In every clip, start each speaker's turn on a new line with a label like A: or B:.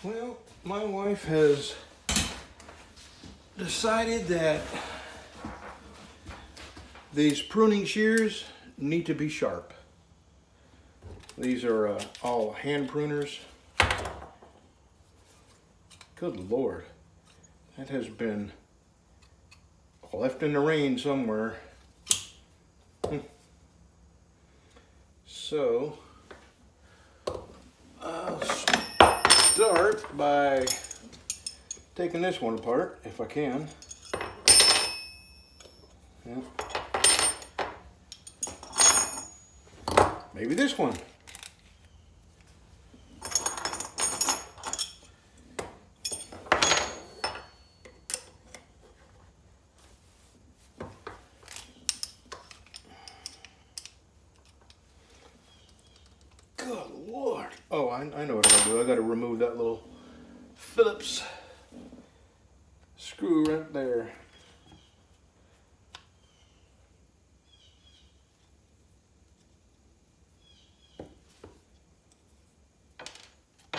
A: Well, my wife has decided that these pruning shears need to be sharp. These are all hand pruners. Good Lord, that has been left in the rain somewhere. So I'll start by taking this one apart if I can. Yep. Maybe this one. Good Lord. Oh, I know what I gotta do. I gotta remove that little Phillips screw right there. I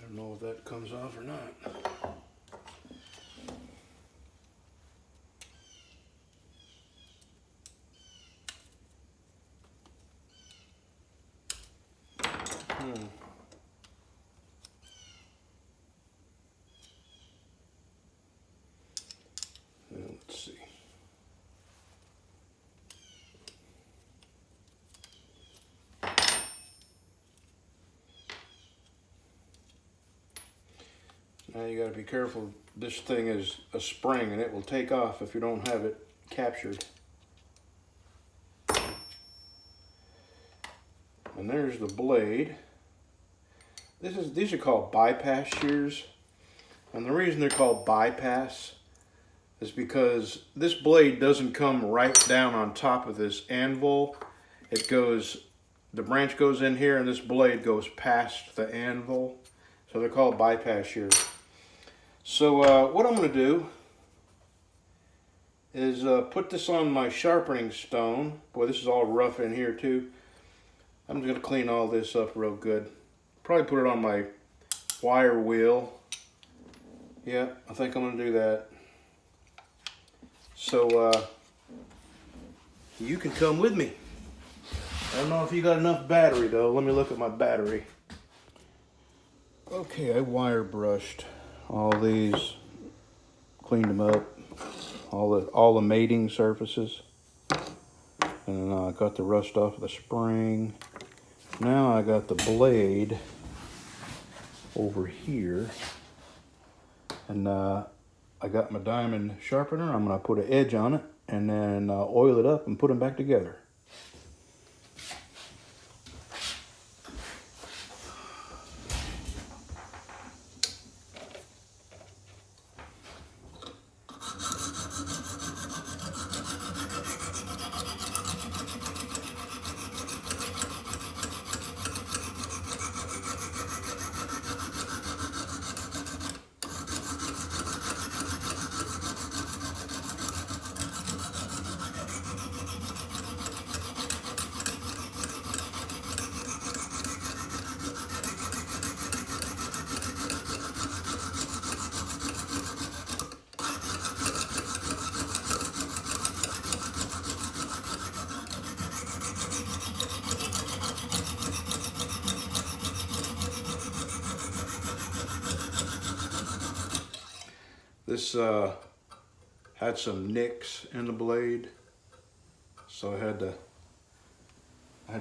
A: don't know if that comes off or not. Let's see. Now you got to be careful. This thing is a spring and it will take off if you don't have it captured. And there's the blade. These are called bypass shears. And the reason they're called bypass is because this blade doesn't come right down on top of this anvil. It goes, the branch goes in here and this blade goes past the anvil. So they're called bypass shears. So what I'm going to do is put this on my sharpening stone. Boy, this is all rough in here too. I'm just going to clean all this up real good. Probably put it on my wire wheel. Yeah, I think I'm going to do that. So you can come with me. I don't know if you got enough battery though. Let me look at my battery. Okay, I wire brushed all these, cleaned them up, all the mating surfaces, and I got the rust off of the spring. Now I got the blade over here, and I got my diamond sharpener. I'm going to put an edge on it and then oil it up and put them back together. This had some nicks in the blade, so I had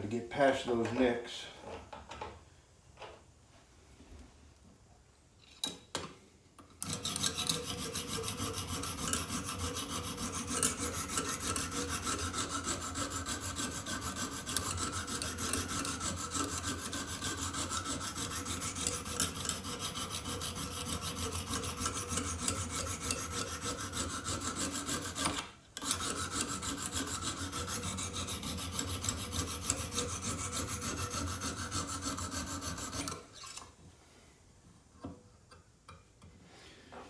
A: to get past those nicks.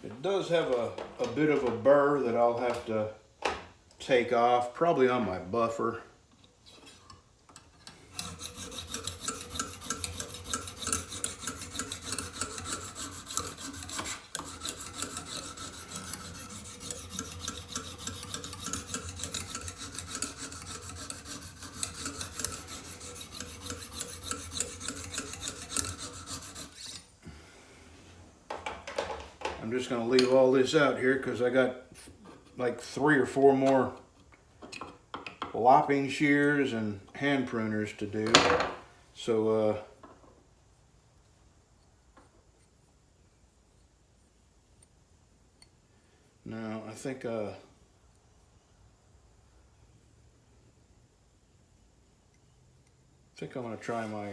A: It does have a bit of a burr that I'll have to take off, probably on my buffer. just going to leave all this out here because I got like 3 or 4 more lopping shears and hand pruners to do. So now I think I'm going to try my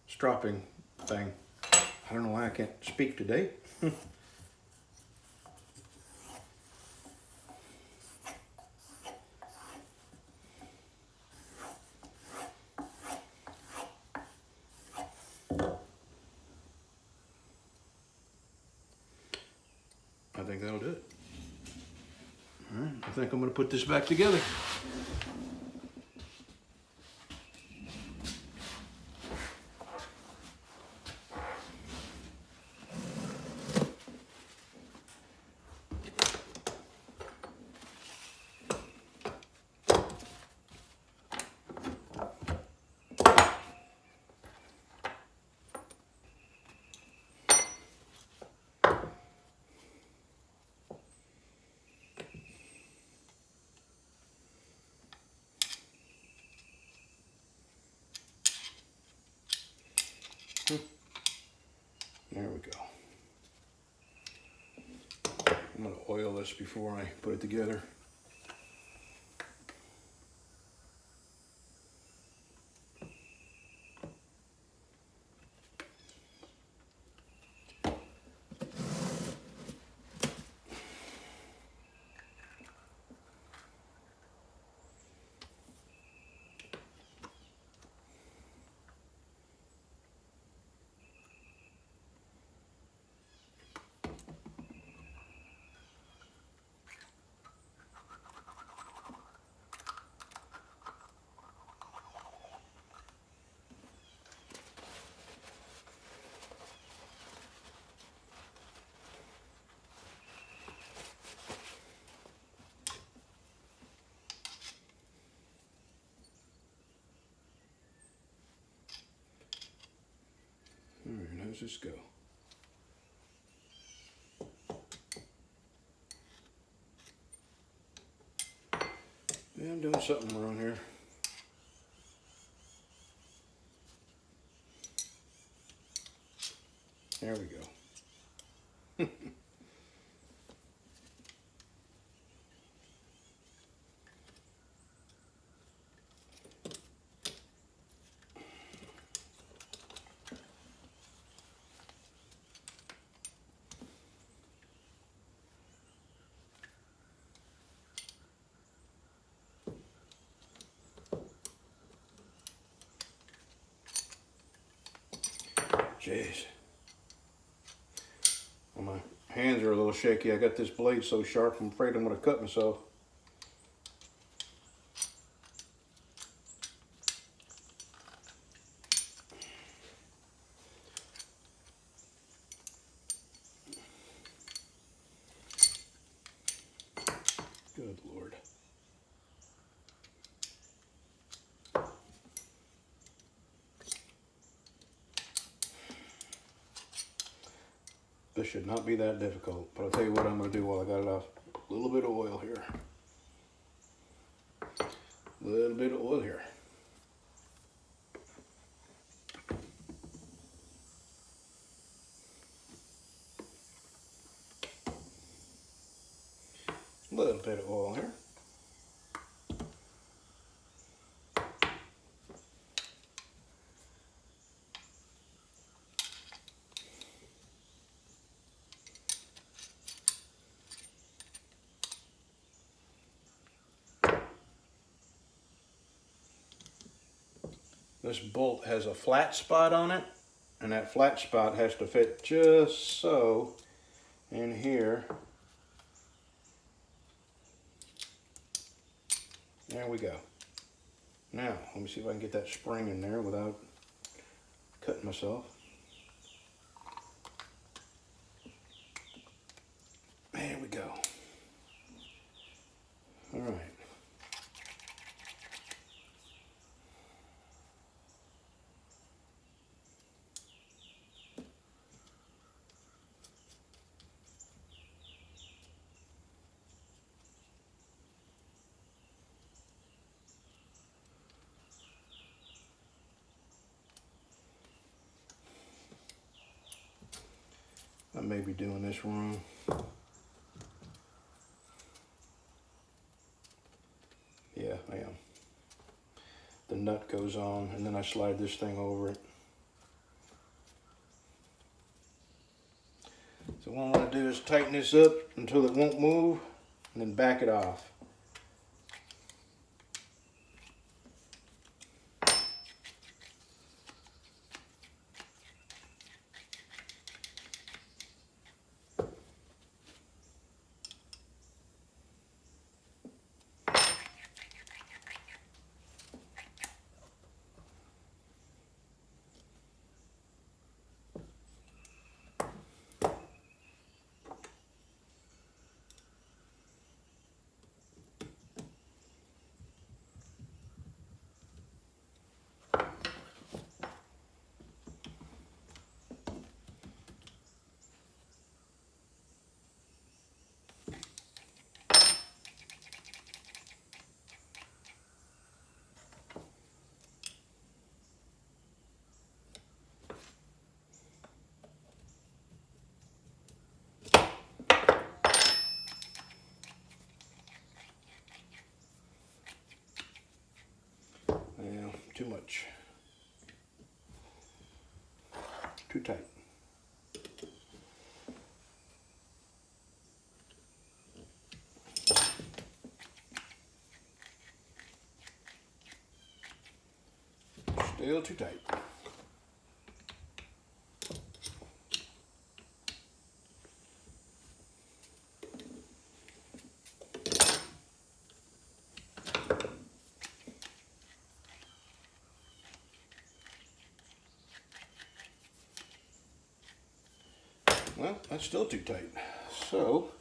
A: stropping thing. I don't know why I can't speak today. I think that'll do it. All right, I think I'm going to put this back together. There we go. I'm going to oil this before I put it together. All right, how's this go? Yeah, I'm doing something wrong here. There we go. Jeez. Well, my hands are a little shaky. I got this blade so sharp, I'm afraid I'm going to cut myself. Good Lord. This should not be that difficult, but I'll tell you what I'm going to do while I got it off. A little bit of oil here. A little bit of oil here. A little bit of oil here. This bolt has a flat spot on it, and that flat spot has to fit just so in here. There we go. Now, let me see if I can get that spring in there without cutting myself. There we go. All right. may be doing this wrong. Yeah, I am. The nut goes on, and then I slide this thing over it. So what I'm going to do is tighten this up until it won't move, and then back it off. Yeah, too much. Too tight. Still too tight. Well, that's still too tight. So,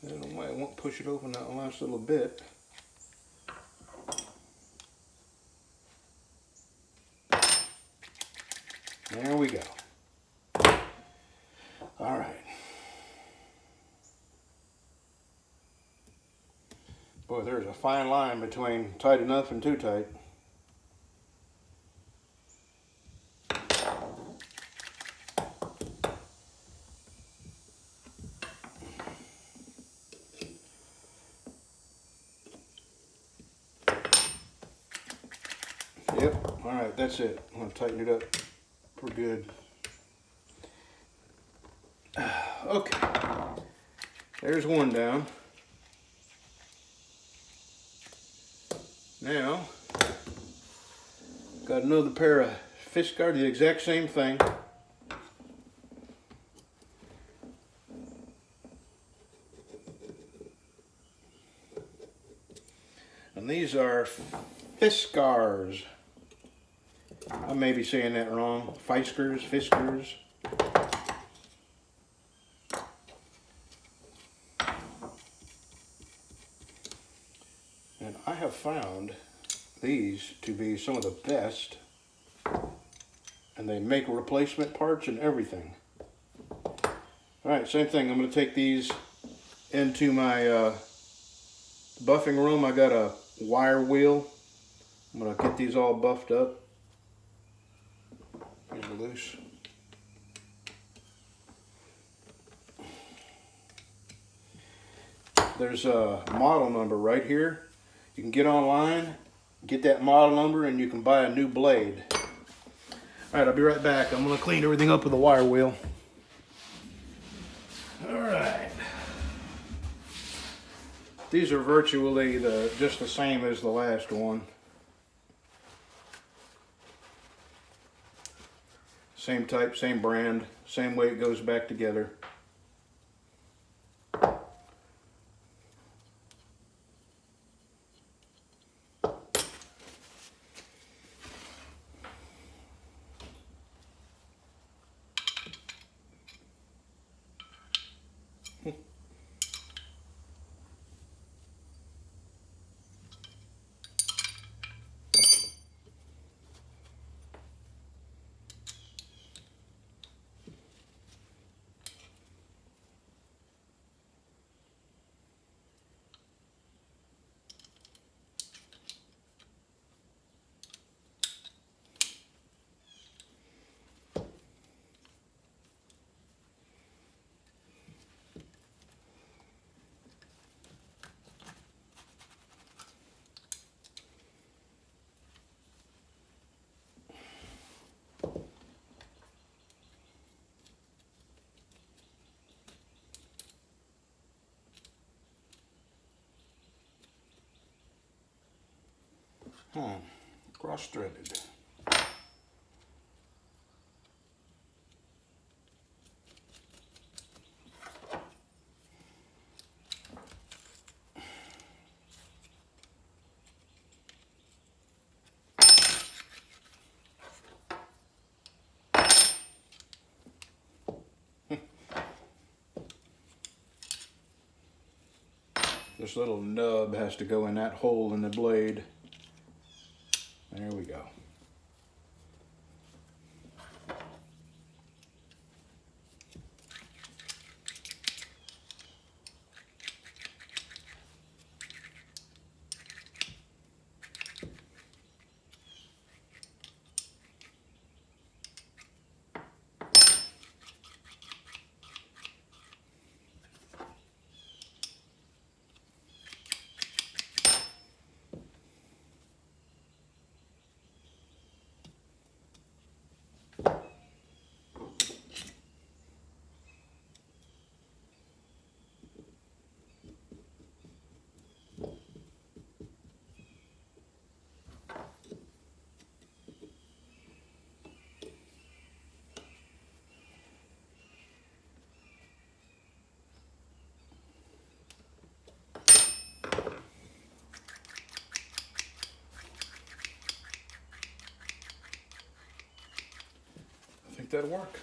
A: I might won't push it open that last little bit. There we go. All right. Boy, there's a fine line between tight enough and too tight. Yep, all right, that's it. I'm gonna tighten it up for good. Okay, there's one down. Now, got another pair of fist guards, the exact same thing. And these are Fiskars. I may be saying that wrong. Fiskars. And I have found these to be some of the best. And they make replacement parts and everything. Alright, same thing. I'm going to take these into my buffing room. I got a wire wheel. I'm going to get these all buffed up. These are loose. There's a model number right here. You can get online, get that model number, and you can buy a new blade. Alright, I'll be right back. I'm going to clean everything up with a wire wheel. Alright. These are virtually just the same as the last one. Same type, same brand, same way it goes back together. Cross-threaded. This little nub has to go in that hole in the blade. There we go. I think that'll work.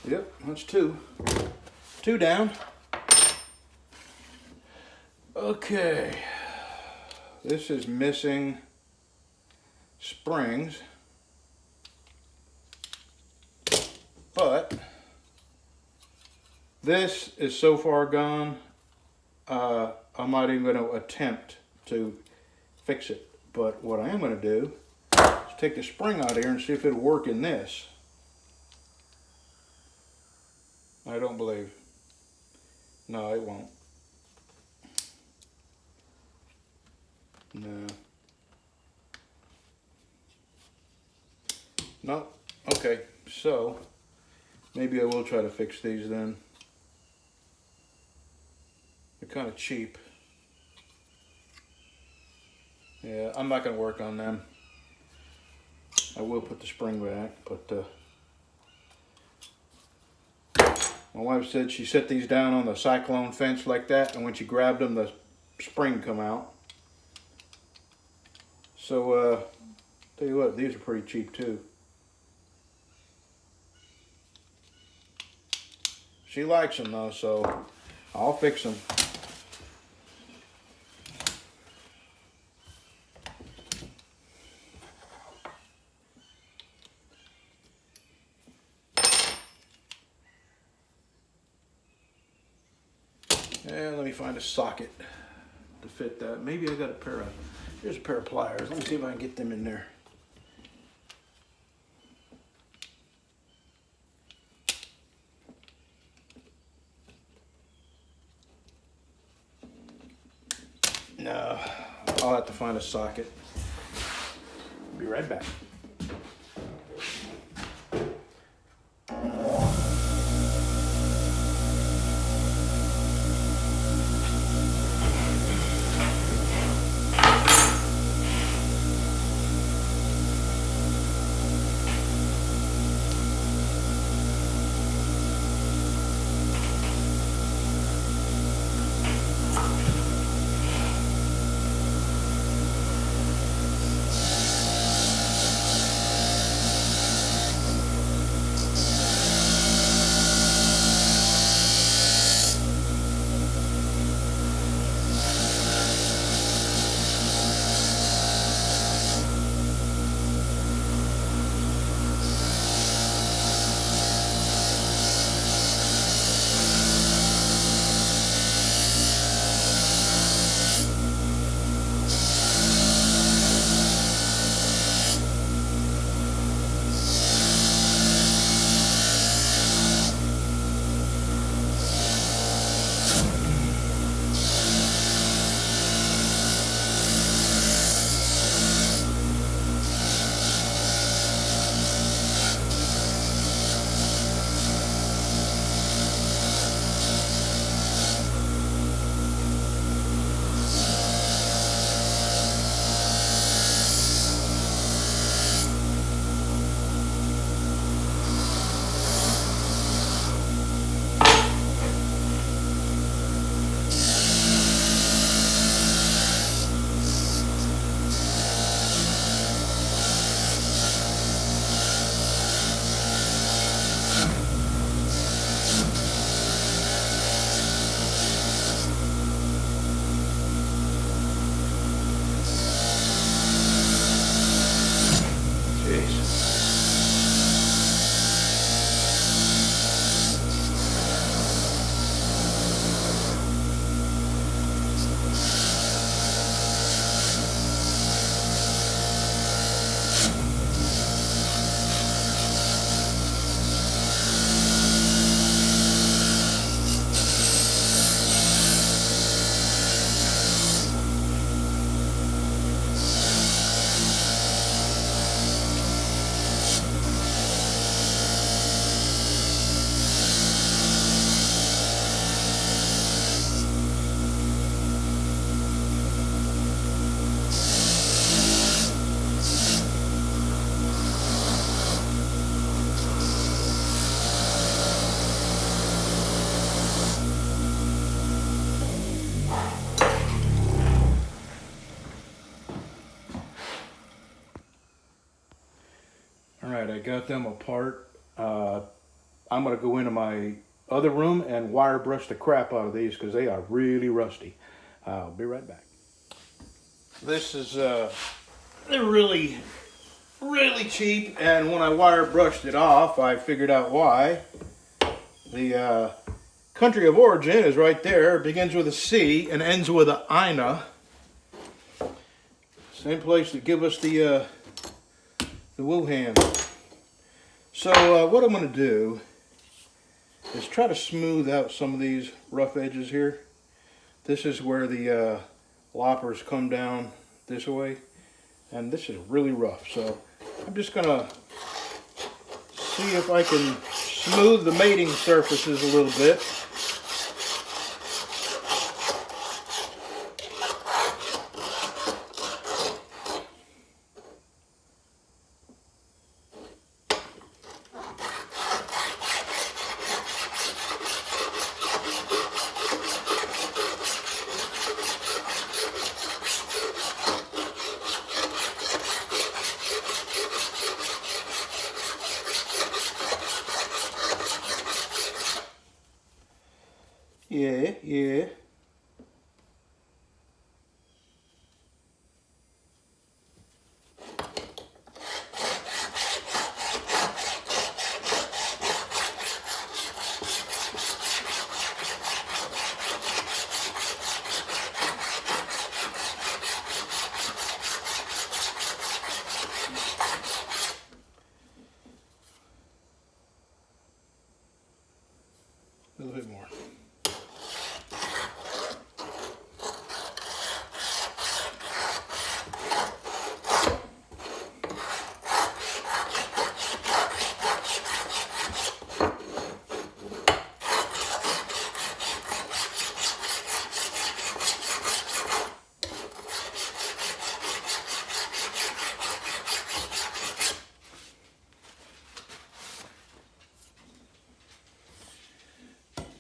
A: Yep, that's two. Two down. Okay. This is missing springs, but this is so far gone, I'm not even going to attempt to fix it. But what I am going to do is take the spring out of here and see if it'll work in this. I don't believe. No, it won't. No. No. Okay, so maybe I will try to fix these then. They're kind of cheap. Yeah, I'm not going to work on them. I will put the spring back, but my wife said she set these down on the cyclone fence like that, and when she grabbed them, the spring come out. So, tell you what, these are pretty cheap too. She likes them though, so I'll fix them. And let me find a socket to fit that. Maybe I got a pair of, here's a pair of pliers. Let me see if I can get them in there. No, I'll have to find a socket. Be right back. I got them apart. I'm going to go into my other room and wire brush the crap out of these because they are really rusty. I'll be right back. This is, they're really cheap, and when I wire brushed it off, I figured out why. The country of origin is right there. It begins with a C and ends with a Ina. Same place that give us the Wuhan. So what I'm going to do is try to smooth out some of these rough edges here. This is where the loppers come down this way, and this is really rough. So I'm just going to see if I can smooth the mating surfaces a little bit. Yeah. A little bit more.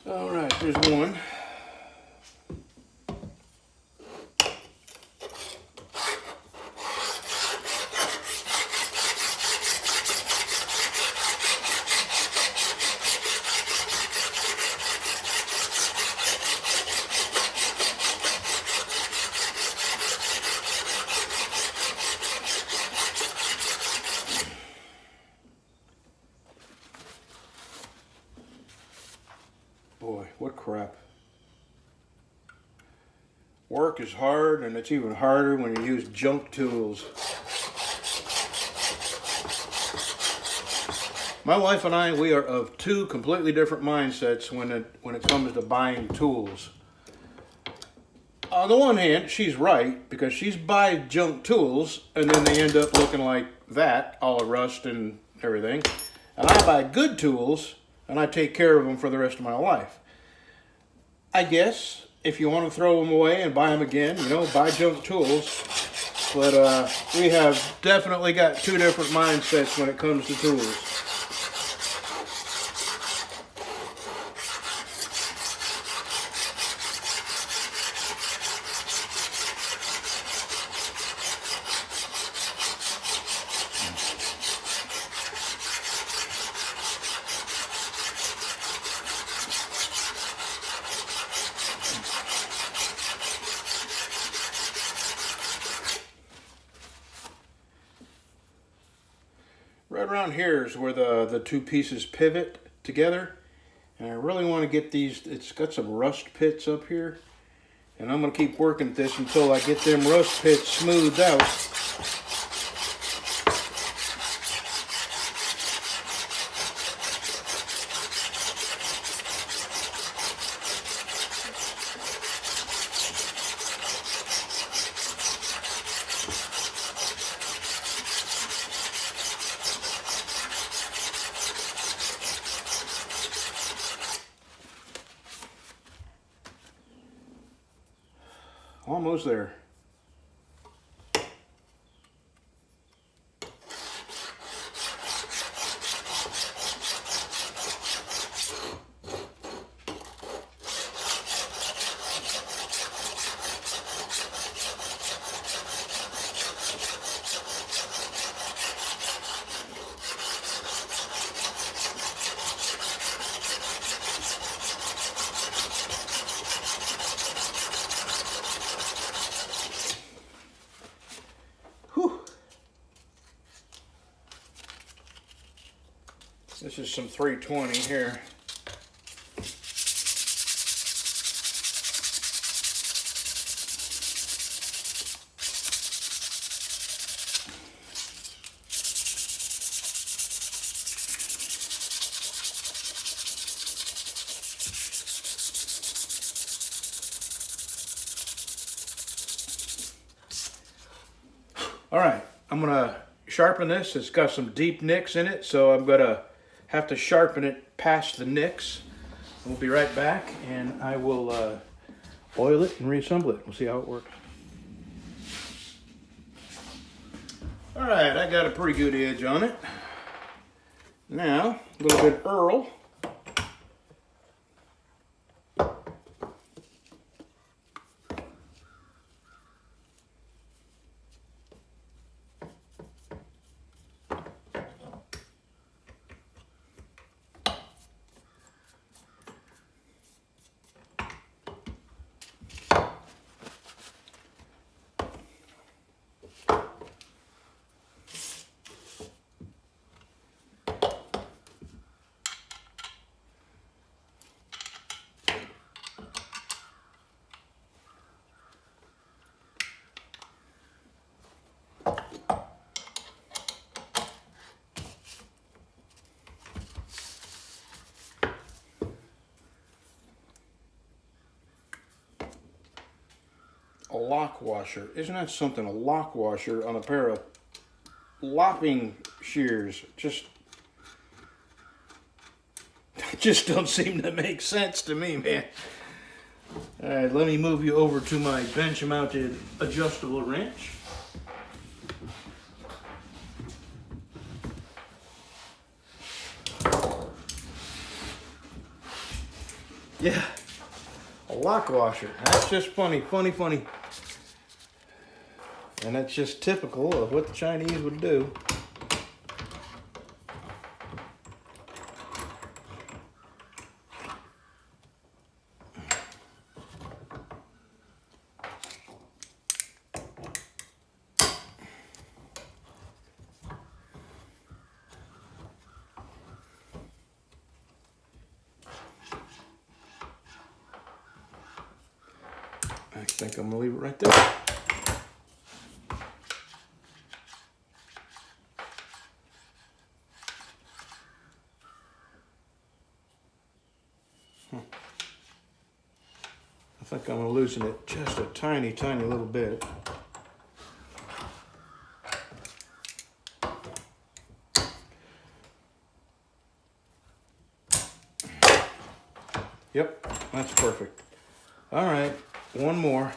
A: All right, there's one. Boy, what crap. Work is hard, and it's even harder when you use junk tools. My wife and I, we are of two completely different mindsets when it comes to buying tools. On the one hand, she's right, because she's buying junk tools, and then they end up looking like that, all rust and everything. And I buy good tools, and I take care of them for the rest of my life. I guess if you want to throw them away and buy them again, you know, buy junk tools. But we have definitely got two different mindsets when it comes to tools. Right around here is where the two pieces pivot together, and I really want to get these. It's got some rust pits up here, and I'm going to keep working at this until I get them rust pits smoothed out. Almost there. This is some 320 here. All right, I'm gonna sharpen this. It's got some deep nicks in it, so I'm gonna have to sharpen it past the nicks. We'll be right back, and I will oil it and reassemble it. We'll see how it works. All right, I got a pretty good edge on it. Now, a little bit of Earl. A lock washer. Isn't that something? A lock washer on a pair of lopping shears. Just don't seem to make sense to me, man. All right, let me move you over to my bench-mounted adjustable wrench. Yeah, a lock washer. That's just funny. And that's just typical of what the Chinese would do. I think I'm gonna leave it right there. I think I'm gonna loosen it just a tiny little bit. Yep, that's perfect. All right, one more.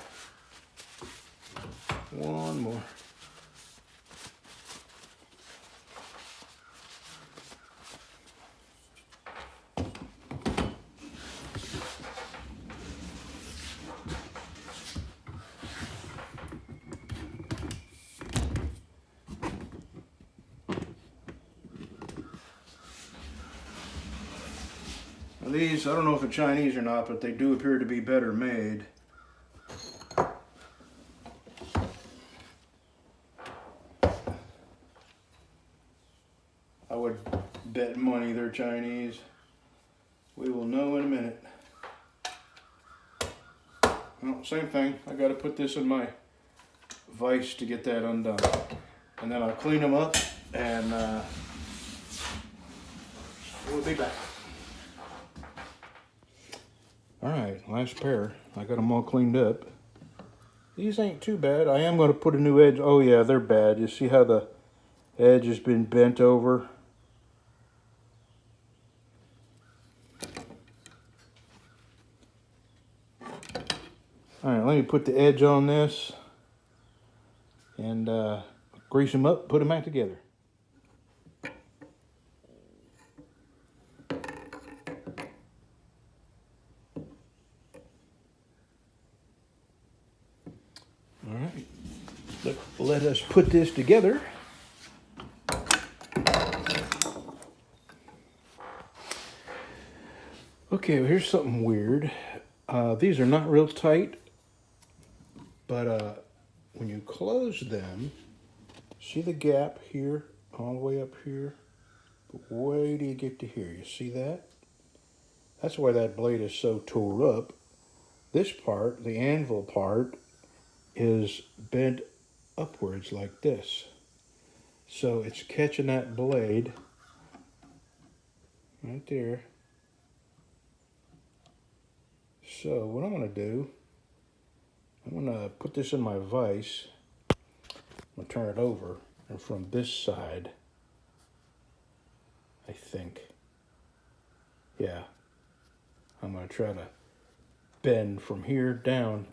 A: Now these, I don't know if they're Chinese or not, but they do appear to be better made. I would bet money they're Chinese. We will know in a minute. Well, same thing. I got to put this in my vise to get that undone. And then I'll clean them up and we'll be back. All right, last pair. I got them all cleaned up. These ain't too bad. I am going to put a new edge. Oh yeah, they're bad. You see how the edge has been bent over? All right, let me put the edge on this and grease them up, put them back together. All right, let us put this together. Okay, well, here's something weird. These are not real tight, but when you close them, see the gap here, all the way up here? But wait till you get to here. You see that? That's why that blade is so tore up. This part, the anvil part, is bent upwards like this. So it's catching that blade right there. So what I'm going to do, I'm going to put this in my vise. I'm going to turn it over, and from this side, I think, yeah, I'm going to try to bend from here down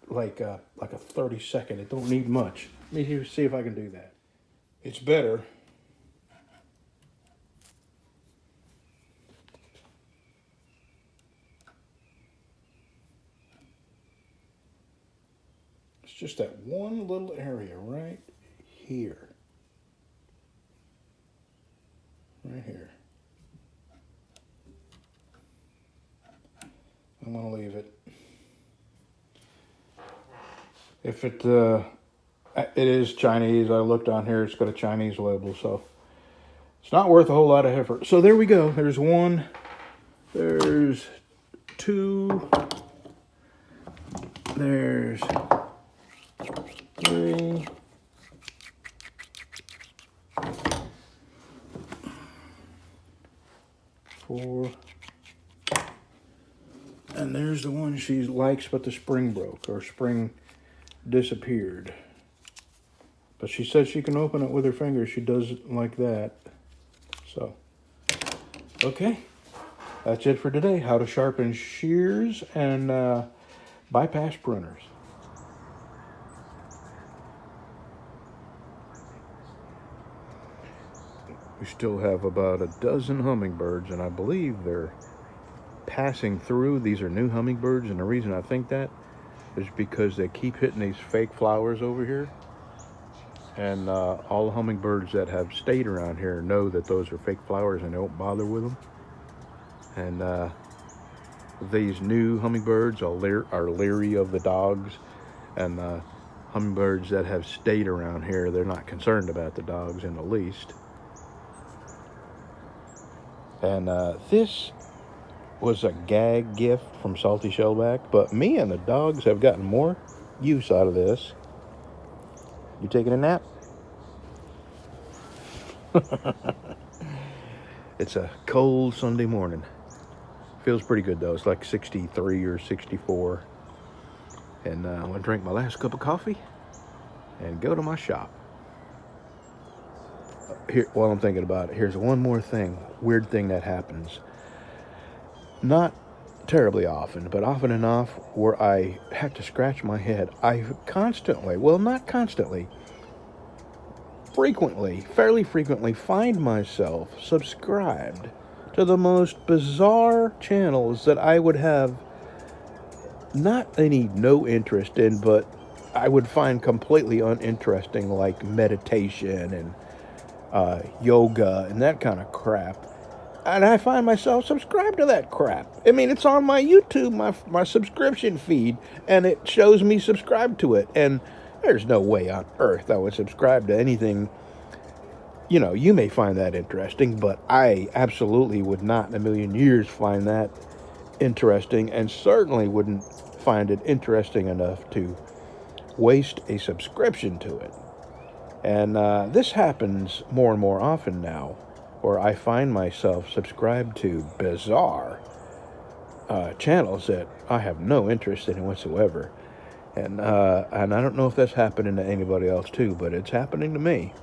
A: like a 30-second. It don't need much. Let me see if I can do that. It's better. It's just that one little area right here. Right here. I'm going to leave it. If it is Chinese, I looked on here, it's got a Chinese label, so it's not worth a whole lot of effort. So there we go. There's one, there's two, there's three, four, and there's the one she likes, but the spring broke, or spring disappeared. But she said she can open it with her fingers. She does it like that. So, okay. That's it for today. How to sharpen shears and bypass pruners. We still have about a dozen hummingbirds, and I believe they're passing through. These are new hummingbirds, and the reason I think that is because they keep hitting these fake flowers over here. And all the hummingbirds that have stayed around here know that those are fake flowers and they don't bother with them. And these new hummingbirds are leery of the dogs. And hummingbirds that have stayed around here, they're not concerned about the dogs in the least. And this was a gag gift from Salty Shellback, but me and the dogs have gotten more use out of this. You taking a nap? It's a cold Sunday morning. Feels pretty good though. It's like 63 or 64. And I'm gonna drink my last cup of coffee and go to my shop. Here, while I'm thinking about it, here's one more thing, weird thing that happens. Not terribly often, but often enough where I have to scratch my head. I constantly, well, not constantly, fairly frequently find myself subscribed to the most bizarre channels that I would have no interest in, but I would find completely uninteresting, like meditation and yoga and that kind of crap. And I find myself subscribed to that crap. I mean, it's on my YouTube, my subscription feed, and it shows me subscribed to it. And there's no way on earth I would subscribe to anything. You know, you may find that interesting, but I absolutely would not in a million years find that interesting, and certainly wouldn't find it interesting enough to waste a subscription to it. And this happens more and more often now, where I find myself subscribed to bizarre channels that I have no interest in whatsoever. And I don't know if that's happening to anybody else too, but it's happening to me.